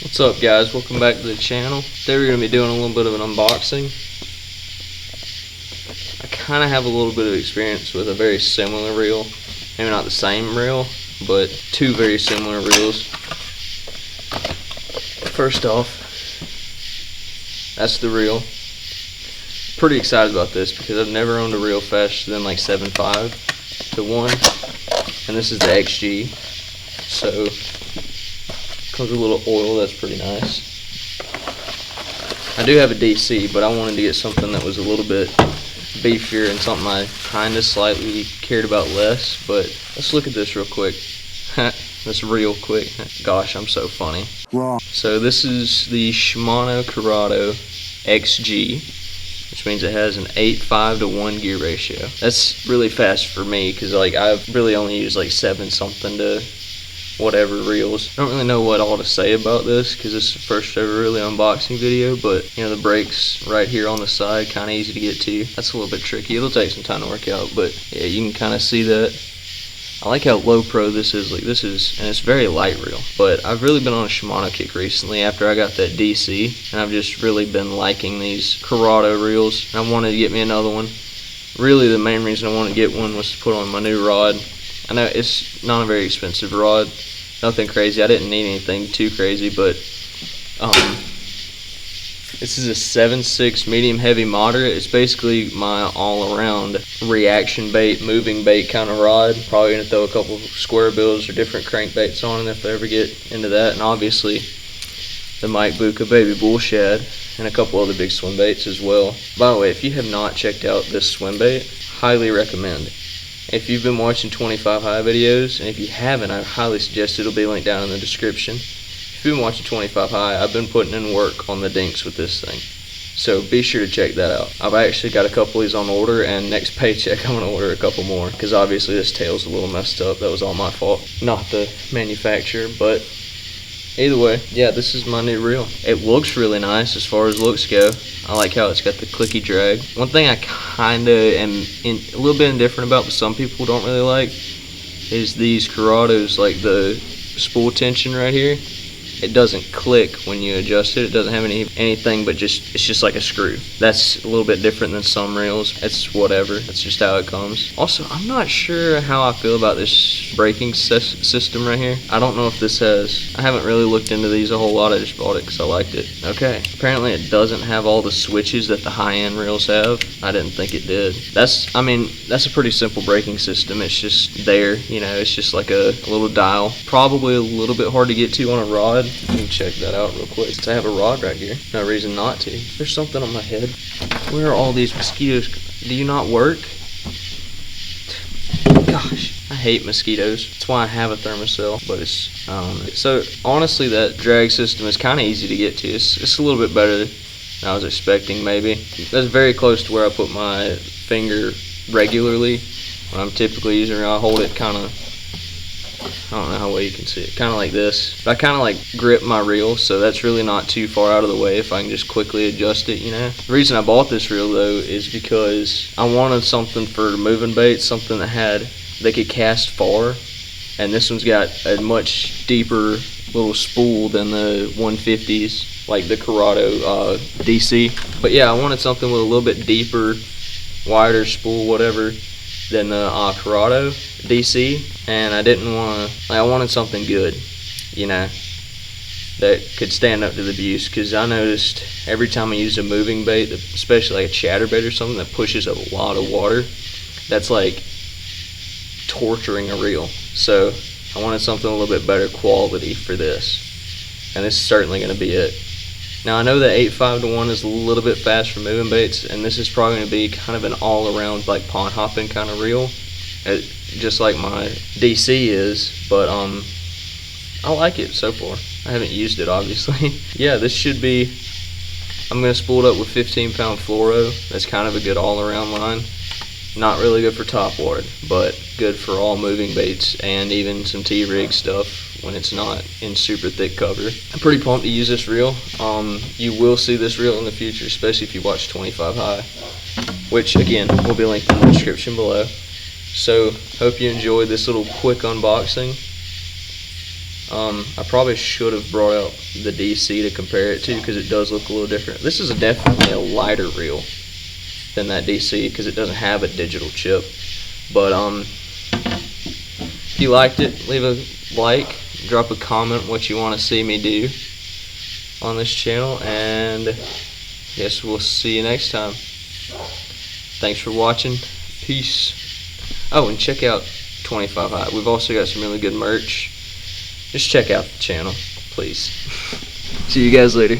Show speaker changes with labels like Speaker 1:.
Speaker 1: What's up, guys? Welcome back to the channel. Today we're going to be doing a little bit of an unboxing. I kind of have a little bit of experience with a very similar reel. Maybe not the same reel, but two very similar reels. First off, that's the reel. Pretty excited about this because I've never owned a reel faster than like 7.5 to 1. And this is the XG. So comes with a little oil, that's pretty nice. I do have a DC, but I wanted to get something that was a little bit beefier and something I kind of slightly cared about less. But let's look at this real quick. That's real quick. Gosh, I'm so funny.
Speaker 2: Wrong.
Speaker 1: So this is the Simano Curado XG, which means it has an 8.5 to 1 gear ratio. That's really fast for me because like I've really only used like 7 something to whatever reels. I don't really know what all to say about this because this is the first ever really unboxing video, but you know, the brakes right here on the side, kind of easy to get to. That's a little bit tricky. It'll take some time to work out, but yeah, you can kind of see that. I like how low pro this is. Like this is, and it's very light reel, but I've really been on a Shimano kick recently after I got that DC, and I've just really been liking these Curado reels, and I wanted to get me another one. Really the main reason I wanted to get one was to put on my new rod. I know it's not a very expensive rod, nothing crazy. I didn't need anything too crazy, but this is a 7.6 medium heavy moderate. It's basically my all-around reaction bait, moving bait kind of rod. Probably gonna throw a couple square bills or different crankbaits on it if I ever get into that, and obviously the Mike Buka baby bull shad and a couple other big swim baits as well. By the way, if you have not checked out this swim bait, highly recommend. If you've been watching 25 high videos, and if you haven't, I highly suggest it'll be linked down in the description. If you've been watching 25 high, I've been putting in work on the dinks with this thing, so be sure to check that out. I've actually got a couple of these on order, and next paycheck I'm gonna order a couple more because obviously this tail's a little messed up. That was all my fault, not the manufacturer. But either way, yeah, this is my new reel. It looks really nice as far as looks go. I like how it's got the clicky drag. One thing I kind of am a little bit indifferent about, but some people don't really like, is these Curados, like the spool tension right here. It doesn't click when you adjust it. It doesn't have anything but it's just like a screw. That's a little bit different than some reels. It's whatever. That's just how it comes. Also, I'm not sure how I feel about this braking system right here. I don't know if this has, I haven't really looked into these a whole lot. I just bought it because I liked it. Okay, apparently it doesn't have all the switches that the high-end reels have. I didn't think it did. That's a pretty simple braking system. It's just there, you know, it's just like a little dial. Probably a little bit hard to get to on a rod. Let me check that out real quick. I have a rod right here. No reason not to. There's something on my head. Where are all these mosquitoes? Do you not work? Gosh, I hate mosquitoes. That's why I have a thermocell, but it's, so honestly, that drag system is kind of easy to get to. It's a little bit better than I was expecting, maybe. That's very close to where I put my finger regularly when I'm typically using it. I hold it kind of, I don't know how well you can see it, kind of like this. But I kind of like grip my reel, so that's really not too far out of the way if I can just quickly adjust it, you know. The reason I bought this reel though is because I wanted something for moving baits, something that they could cast far, and this one's got a much deeper little spool than the 150s, like the Curado DC. But yeah, I wanted something with a little bit deeper, wider spool, whatever, than the Curado DC, and I didn't want to, I wanted something good, you know, that could stand up to the abuse, because I noticed every time I use a moving bait, especially like a chatterbait or something that pushes a lot of water, that's like torturing a reel. So I wanted something a little bit better quality for this, and this is certainly going to be it. Now I know that 8.5 to 1 is a little bit fast for moving baits, and this is probably going to be kind of an all-around like pond hopping kind of reel, just like my DC is. But I like it so far. I haven't used it obviously. Yeah, this should be, I'm going to spool it up with 15-pound fluoro. That's kind of a good all-around line. Not really good for top water, but good for all moving baits and even some T-rig stuff when it's not in super thick cover. I'm pretty pumped to use this reel. You will see this reel in the future, especially if you watch 25 high, which again will be linked in the description below. So hope you enjoyed this little quick unboxing. I probably should have brought out the DC to compare it to, because it does look a little different. This is definitely a lighter reel than that DC because it doesn't have a digital chip. But if you liked it, leave a like, drop a comment what you want to see me do on this channel, and I guess we'll see you next time. Thanks for watching. Peace. Oh, and check out 25 High. We've also got some really good merch. Just check out the channel, please. See you guys later.